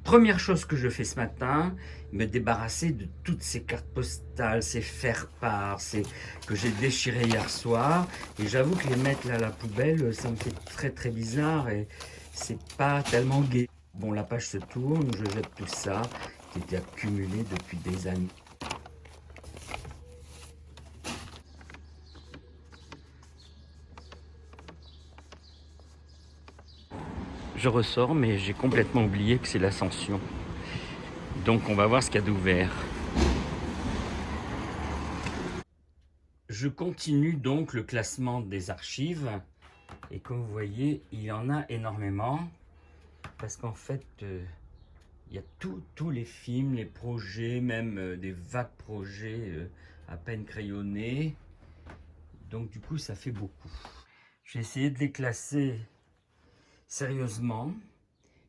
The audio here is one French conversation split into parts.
Première chose que je fais ce matin, me débarrasser de toutes ces cartes postales, ces faire-part, que j'ai déchirées hier soir. Et j'avoue que les mettre là à la poubelle, ça me fait très très bizarre et c'est pas tellement gai. Bon, la page se tourne, je jette tout ça qui était accumulé depuis des années. Je ressors, mais j'ai complètement oublié que c'est l'Ascension. Donc on va voir ce qu'il y a d'ouvert. Je continue donc le classement des archives. Et comme vous voyez, il y en a énormément. Parce qu'en fait, il y a tous les films, les projets, même des vagues projets à peine crayonnés. Donc du coup, ça fait beaucoup. Je vais essayer de les classer sérieusement,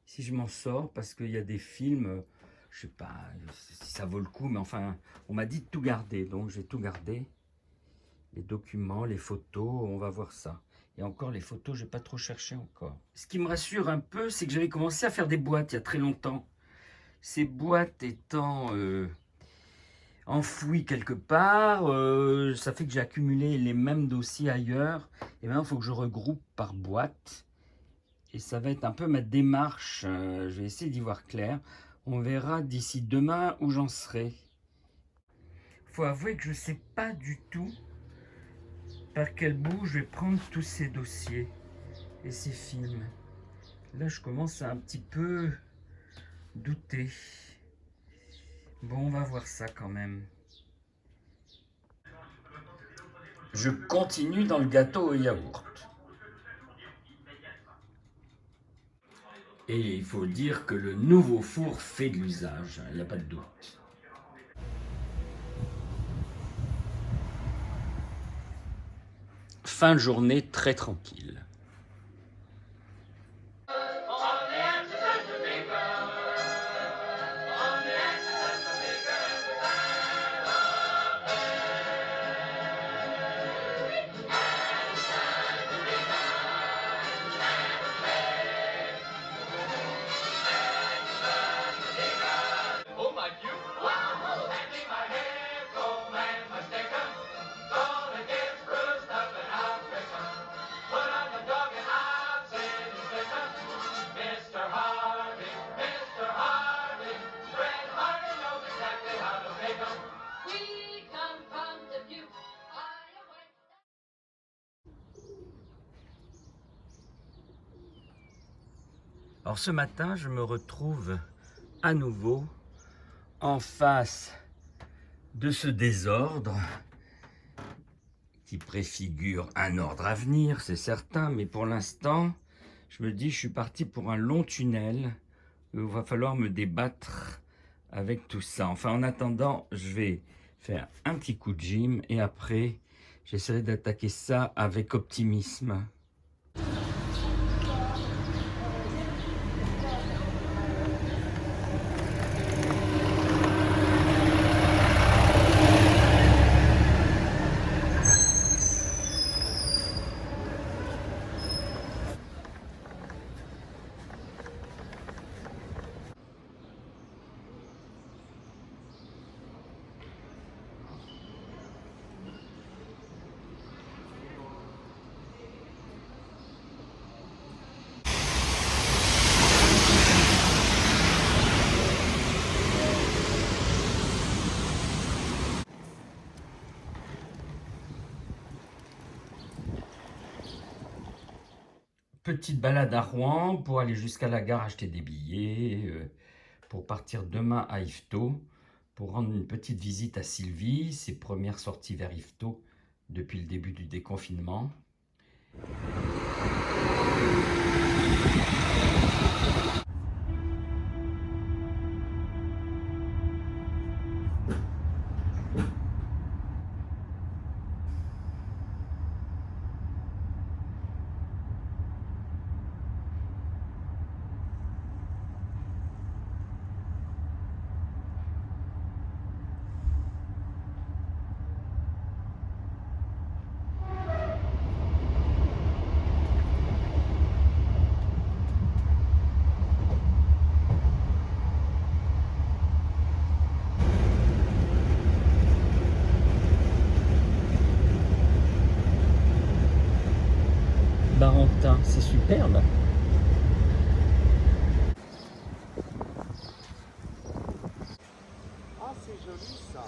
si je m'en sors, parce qu'il y a des films, je sais pas si ça vaut le coup, mais enfin, on m'a dit de tout garder, donc j'ai tout gardé. Les documents, les photos, on va voir ça. Et encore, les photos, j'ai pas trop cherché encore. Ce qui me rassure un peu, c'est que j'avais commencé à faire des boîtes il y a très longtemps. Ces boîtes étant enfouies quelque part, ça fait que j'ai accumulé les mêmes dossiers ailleurs. Et maintenant, il faut que je regroupe par boîte. Et ça va être un peu ma démarche. Je vais essayer d'y voir clair. On verra d'ici demain où j'en serai. Il faut avouer que je ne sais pas du tout par quel bout je vais prendre tous ces dossiers et ces films. Là, je commence à un petit peu douter. Bon, on va voir ça quand même. Je continue dans le gâteau au yaourt. Et il faut dire que le nouveau four fait de l'usage, il n'y a pas de doute. Fin de journée très tranquille. Alors ce matin, je me retrouve à nouveau en face de ce désordre qui préfigure un ordre à venir, c'est certain, mais pour l'instant, je me dis, je suis parti pour un long tunnel où il va falloir me débattre avec tout ça. Enfin, en attendant, je vais faire un petit coup de gym et après, j'essaierai d'attaquer ça avec optimisme. Petite balade à Rouen pour aller jusqu'à la gare acheter des billets, pour partir demain à Yvetot, pour rendre une petite visite à Sylvie, ses premières sorties vers Yvetot depuis le début du déconfinement. superbe. Ah, c'est joli ça.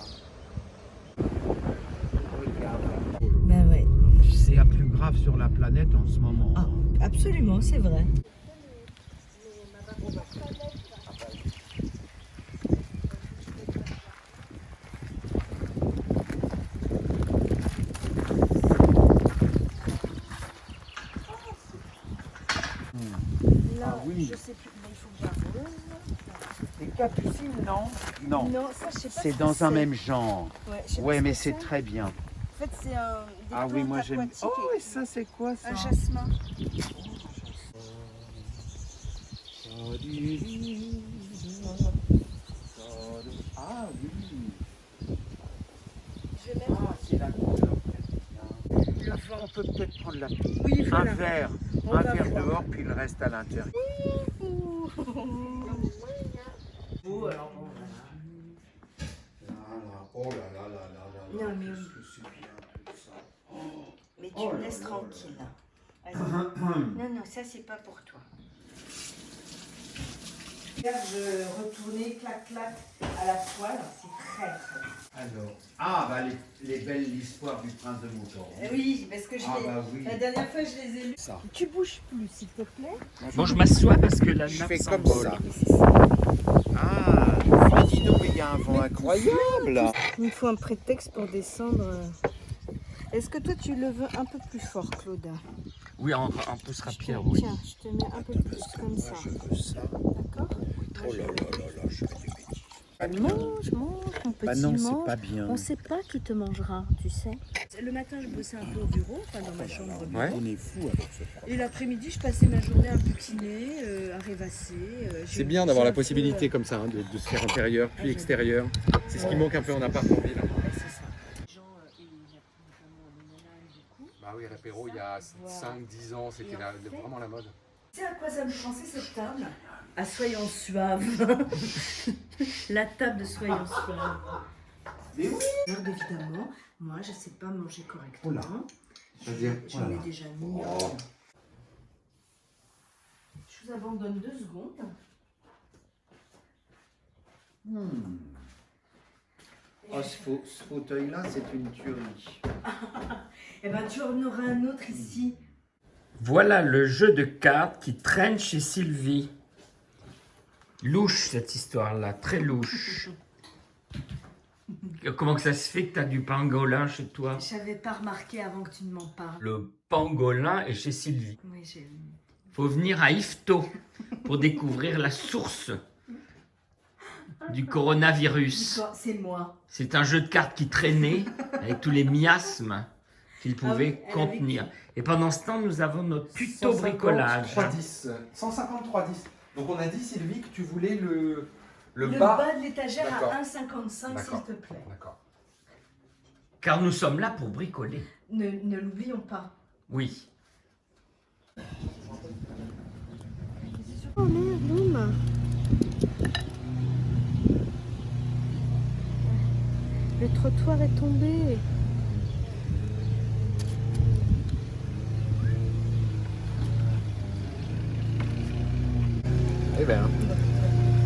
Ben ouais. C'est la plus grave sur la planète en ce moment. Ah, absolument, c'est vrai. Là, oui. je sais plus, mais il faut que j'arrose. Les capucines, non? Non. Non, ça, je sais pas. C'est ce dans que un c'est. même genre. Ouais, je sais pas Ouais, ce mais que c'est très bien. En fait, c'est un. Des Ah oui, plantes moi j'aime. aquatiques Oh, et ça c'est quoi ça? un jasmin. Ah oui. Je vais mettre. Ah, c'est la couleur. Le vent. On peut peut-être prendre la... Oui, un voilà. verre. On Un va verre voir. dehors, puis le reste à l'intérieur. Beau, alors bon, Oh là là là là là. Non, mais oui. C'est bien tout ça. mais tu Oh me là laisses là tranquille. Vas-y. Non, non, ça, c'est pas pour toi. Je retournais, clac, clac, à la toile. C'est très, très bien. Alors, ah bah les belles histoires du prince de Mouton. Oui, parce que Ah bah oui. la dernière fois, je les ai lus. Ça. Tu bouges plus, s'il te plaît. Bon, je m'assois parce que la Je nappe fais comme s'envole. ça. Oui, c'est ça. Ah, mais dis donc, mais il y a un vent incroyable. Il me faut un prétexte pour descendre. Est-ce que toi, tu le veux un peu plus fort, Claude? Oui, on poussera Pierre, oui. Tiens, je te mets un peu plus comme ça. Je veux ça. D'accord? Oh là là là là, je fais des bêtises. Mange, mon petit Bah non, c'est mange. pas bien. On sait pas qui te mangera, tu sais. Le matin, je bossais un peu au bureau, enfin dans ma chambre. Ouais. On est fou avec ce Et l'après-midi, je passais ma journée à butiner, à rêvasser. C'est bien d'avoir la possibilité comme ça, hein, de se faire intérieur puis extérieur. C'est ce qui manque un peu en appart en ville. C'est ça. Les gens, ils apprennent notamment le ménage beaucoup. Bah oui, Repéro, il y a 5-10 ans, c'était vraiment la mode. Tu sais à quoi ça me pensait cette table? À Soyons Suaves. La table de Soyons Suaves. Mais oui. Donc évidemment, moi je sais pas manger correctement. Oula. C'est-à-dire, J'en ai voilà. déjà mis. Oh. Je vous abandonne 2 secondes. Oh, ce fauteuil-là, c'est une tuerie. Eh ben tu en auras un autre ici. Voilà le jeu de cartes qui traîne chez Sylvie. Louche cette histoire-là, très louche. Comment que ça se fait que tu as du pangolin chez toi? J'avais pas remarqué avant que tu ne m'en parles. Le pangolin est chez Sylvie. Oui, j'ai vu. Faut venir à Yvetot pour découvrir la source du coronavirus. C'est moi. C'est un jeu de cartes qui traînait avec tous les miasmes qu'il pouvait elle contenir. Et pendant ce temps, nous avons notre tuto bricolage. 310. 153,10. Donc on a dit, Sylvie, que tu voulais le Le bas. bas de l'étagère D'accord. à 1,55 s'il D'accord. te plaît. D'accord. Car nous sommes là pour bricoler. Ne l'oublions pas. Oui. Oh merde, boum. Le trottoir est tombé. Eh ben.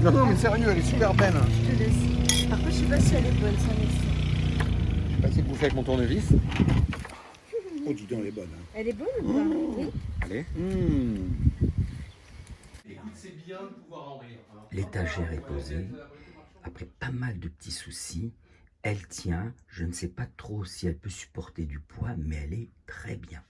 Non, non, mais sérieux, elle est super belle. Je te laisse. Par contre, je sais pas si elle est bonne, ça mais Je vais passer le bouffer avec mon tournevis. Oh, dis donc, elle est bonne. Hein. elle est bonne ou pas? Oui. Allez. Écoute, c'est bien de pouvoir en rire. L'étagère est posée. Après pas mal de petits soucis, elle tient. Je ne sais pas trop si elle peut supporter du poids, mais elle est très bien.